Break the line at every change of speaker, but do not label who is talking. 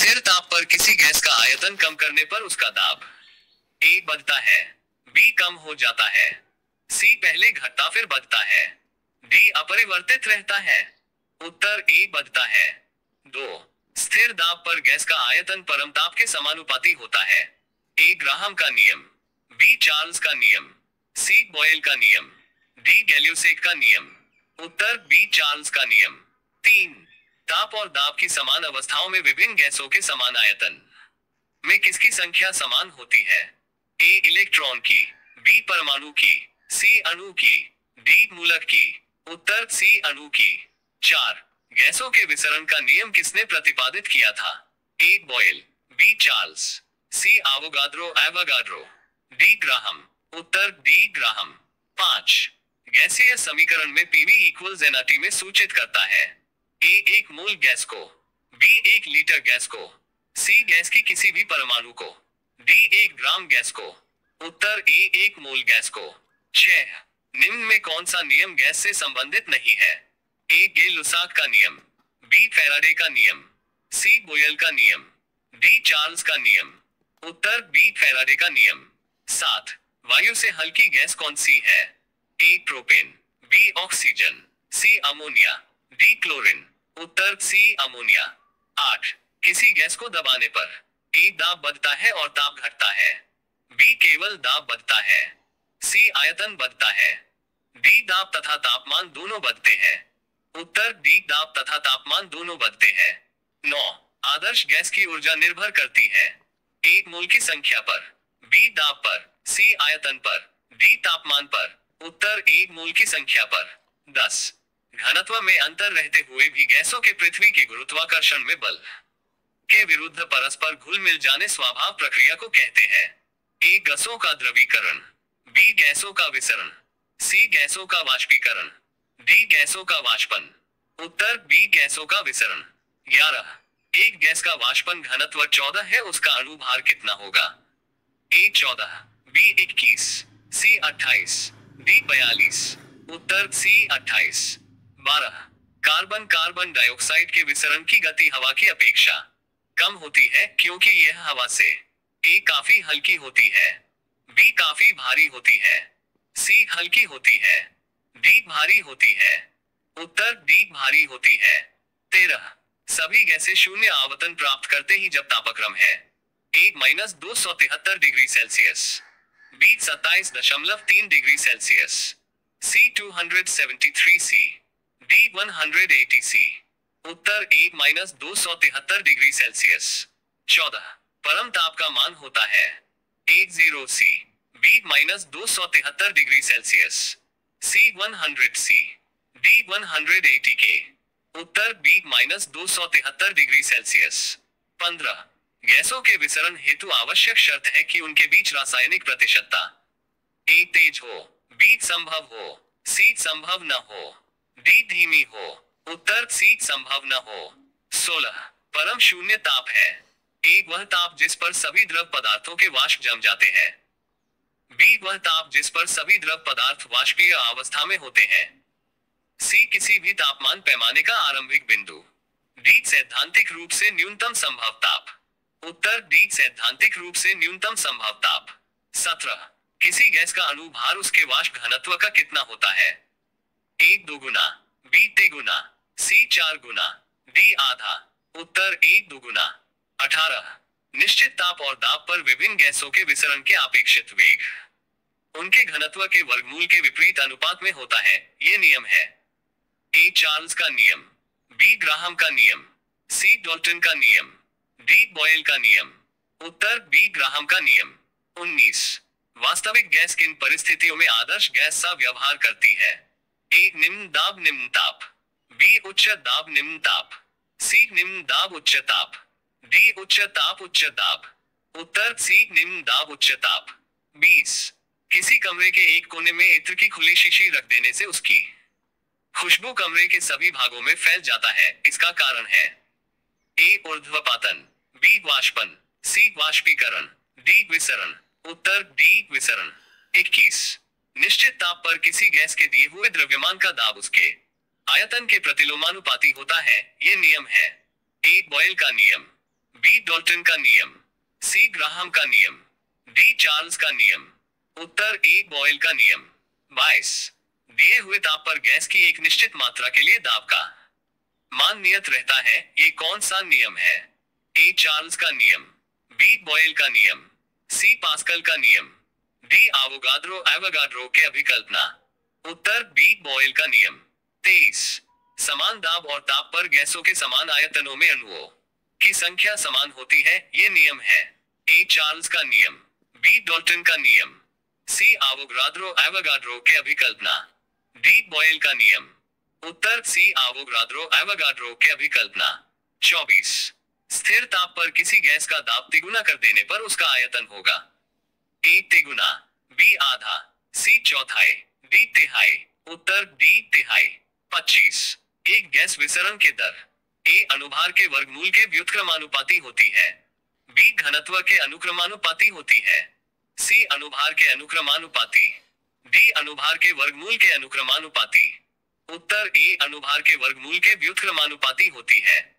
स्थिर ताप पर किसी गैस का आयतन कम करने पर उसका दाब ए बढ़ता है, बी कम हो जाता है, सी पहले घटता फिर बढ़ता है, डी अपरिवर्तित रहता है। उत्तर ए बढ़ता है। 2. स्थिर दाब पर गैस का आयतन परम ताप के समानुपाती होता है। ए ग्राहम का नियम, बी चार्ल्स का नियम, सी बॉयल का नियम, डी गैल्यूसेक का नियम। उत्तर बी चार्ल्स का नियम। 3. ताप और दाब की समान अवस्थाओं में विभिन्न गैसों के समान आयतन में किसकी संख्या समान होती है? ए इलेक्ट्रॉन की, बी परमाणु की, सी अणु की, डी मूलक की। उत्तर सी अणु की। 4. गैसों के विसरण का नियम किसने प्रतिपादित किया था? ए बॉयल, बी चार्ल्स, सी एवोगाड्रो, डी ग्राहम। उत्तर डी ग्राहम। 5. गैसीय समीकरण में पीवी इक्वल्स एनआरटी में सूचित करता है। ए एक मोल गैस को, बी 1 लीटर गैस को, सी गैस की किसी भी परमाणु को, डी 1 ग्राम गैस को। उत्तर ए 1 मोल गैस को। 6. निम्न में कौन सा नियम गैस से संबंधित नहीं है? ए गे-लुसाक का नियम, बी फैराडे का नियम, सी बोयल का नियम, डी चार्ल्स का नियम। उत्तर बी फैराडे का नियम। 7. वायु से हल्की गैस कौन सी है? ए प्रोपेन, बी ऑक्सीजन, सी अमोनिया, डी क्लोरीन। उत्तर सी अमोनिया। 8. किसी गैस को दबाने पर ए दाब बढ़ता है और ताप घटता है, बी केवल दाब बढ़ता है, सी आयतन बढ़ता है, डी दाब तथा तापमान दोनों बढ़ते हैं। उत्तर डी दाब तथा तापमान दोनों बढ़ते हैं। 9. आदर्श गैस की ऊर्जा निर्भर करती है। ए मोल की संख्या पर, बी दाब पर, सी आयतन पर, डी तापमान पर। उत्तर ए मोल की संख्या पर। 10. घनत्व में अंतर रहते हुए भी गैसों के पृथ्वी के गुरुत्वाकर्षण में बल के विरुद्ध परस्पर घुल मिल जाने स्वभाव प्रक्रिया को कहते हैं। ए गैसों का द्रवीकरण, बी गैसों का विसरण, सी गैसों का वाष्पीकरण, डी गैसों का वाष्पन। उत्तर बी गैसों का विसरण। 11. एक गैस का वाष्पन घनत्व 14 है, उसका अणु भार कितना होगा? ए 14, बी 21, सी 28, डी 42। उत्तर सी 28। 12. कार्बन कार्बन डाइऑक्साइड के विसरण की गति हवा की अपेक्षा कम होती है क्योंकि यह हवा से ए काफी हल्की होती है, बी काफी भारी होती है, सी हल्की होती है, डी भारी होती है। उत्तर डी भारी होती है। 13. सभी गैसें शून्य आवर्तन प्राप्त करते ही जब तापक्रम है A -273 degree Celsius, B 27.3 degree Celsius, C 273 C, D 180 C. उत्तर ए -273 डिग्री सेल्सियस। 14. परम ताप का मान होता है A 0 C, B -273 degree Celsius, C 100 C, D 180 K. उत्तर बी -273 डिग्री सेल्सियस। 15. गैसों के विसरण हेतु आवश्यक शर्त है कि उनके बीच रासायनिक प्रतिशतता ए तेज हो, बी संभव हो, सी संभव न हो, डी धीमी हो। उत्तर सी संभव न हो। 16. परम शून्य ताप है ए वह ताप जिस पर सभी द्रव पदार्थों के वाष्प जम जाते हैं, बी वह ताप जिस पर सभी द्रव पदार्थ वाष्पीय अवस्था में होते हैं, सी किसी भी तापमान पैमाने का आरंभिक बिंदु, डी सैद्धांतिक रूप से न्यूनतम संभव ताप। उत्तर डी सैद्धांतिक रूप से न्यूनतम संभव ताप। 17. किसी गैस का अणु भार उसके वाष्प घनत्व का कितना होता है? ए 2 गुना, बी 3 गुना, सी 4 गुना, डी आधा। उत्तर ए 2 गुना। 18. निश्चित ताप और दाब पर विभिन्न गैसों के विसरण के अपेक्षित वेग उनके घनत्व के वर्गमूल के विपरीत अनुपात में होता है। ये नियम है ए चार्ल्स का नियम, बी ग्राहम का नियम, सी डॉल्टन का नियम, डी बॉयल का नियम। उत्तर बी ग्राहम का नियम। 19. वास्तविक गैस किन परिस्थितियों में आदर्श गैस सा व्यवहार करती है? ए निम्न दाब निम्न ताप, बी उच्च दाब निम्न ताप, सी निम्न दाब उच्च ताप, डी उच्च ताप उच्च दाब। उत्तर सी निम्न दाब उच्च ताप। 20. किसी कमरे के एक कोने में इत्र की खुली शीशी रख देने से उसकी खुशबू कमरे के सभी भागों में फैल जाता है, इसका कारण है ए ऊर्ध्वपातन, बी वाष्पन, सी वाष्पीकरण, डी विसरण। उत्तर डी विसरण। 21. निश्चित ताप पर किसी गैस के दिए हुए द्रव्यमान का दाब उसके आयतन के प्रतिलोमानुपाती होता है। ये नियम है ए बॉयल का नियम, बी डाल्टन का नियम, सी ग्राहम का नियम, डी चार्ल्स का नियम। उत्तर ए बॉयल का नियम। 22 दिए हुए ताप पर गैस की एक निश्चित मात्रा के लिए दाब का मान नियत रहता है, ये कौन सा नियम है? ए चार्ल्स का नियम, बी बॉयल का नियम, सी पास्कल का नियम, डी एवोगाड्रो के अभिकल्पना। उत्तर बी बॉयल का नियम। 23 समान दाब और ताप पर गैसों के समान आयतनों में अणुओं की संख्या समान होती है, ये नियम है। ए चार्ल्स का नियम, बी डाल्टन का नियम, सी एवोगाड्रो के अभिकल्पना, डी बॉयल का नियम। उत्तर सी एवोगाड्रो के अभिकल्पना। 24 स्थिर ताप पर किसी गैस का दाब तिगुना कर देने पर उसका आयतन होगा। ए तिगुना, बी आधा, सी चौथाई, डी तिहाई। उत्तर डी तिहाई। 25 एक गैस विसरण के दर ए अनुभार के वर्गमूल के व्युत्क्रमानुपाती होती है, बी घनत्व के अनुक्रमानुपाती होती है, सी अनुभार के अनुक्रमानुपाती, डी अनुभार के वर्गमूल के अनुक्रमानुपाती। उत्तर ए अनुभार के वर्गमूल के व्युत्क्रमानुपाती होती है।